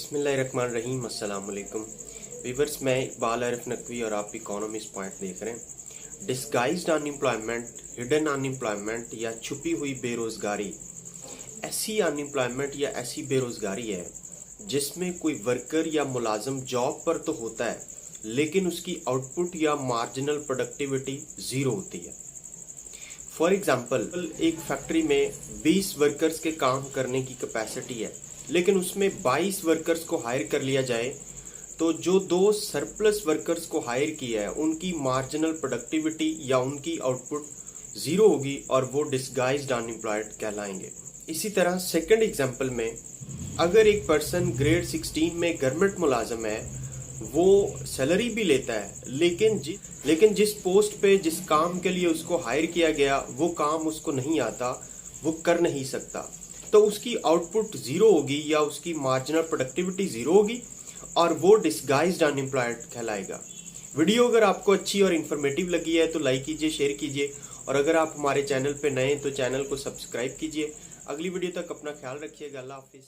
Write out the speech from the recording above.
बिस्मिल्लाहिर्रहमानिर्रहीम अस्सलाम वालेकुम वीवर्स। मैं इकबाल आरिफ नकवी और आप इकोनॉमिस्ट पॉइंट देख रहे हैं। डिस्गाइज्ड अनएम्प्लॉयमेंट, हिडन अनएम्प्लॉयमेंट या छुपी हुई बेरोजगारी ऐसी अनएम्प्लॉयमेंट या ऐसी बेरोजगारी है जिसमें कोई वर्कर या मुलाजिम जॉब पर तो होता है लेकिन उसकी आउटपुट या मार्जिनल प्रोडक्टिविटी जीरो होती है। फॉर एग्जाम्पल, एक फैक्ट्री में 20 वर्कर्स के काम करने की कैपेसिटी है लेकिन उसमें 22 वर्कर्स को हायर कर लिया जाए तो जो दो सरप्लस वर्कर्स को हायर किया है उनकी मार्जिनल प्रोडक्टिविटी या उनकी आउटपुट जीरो होगी और वो डिस्गाइज्ड अनएम्प्लॉयड कहलाएंगे। इसी तरह सेकंड एग्जांपल में, अगर एक पर्सन ग्रेड 16 में गवर्नमेंट मुलाजिम है, वो सैलरी भी लेता है लेकिन जिस पोस्ट पे जिस काम के लिए उसको हायर किया गया वो काम उसको नहीं आता, वो कर नहीं सकता, तो उसकी आउटपुट जीरो होगी या उसकी मार्जिनल प्रोडक्टिविटी जीरो होगी और वो डिस्गाइज्ड अनएम्प्लॉयड कहलाएगा। वीडियो अगर आपको अच्छी और इन्फॉर्मेटिव लगी है तो लाइक कीजिए, शेयर कीजिए और अगर आप हमारे चैनल पे नए हैं तो चैनल को सब्सक्राइब कीजिए। अगली वीडियो तक अपना ख्याल रखिएगा। अल्लाह हाफिज।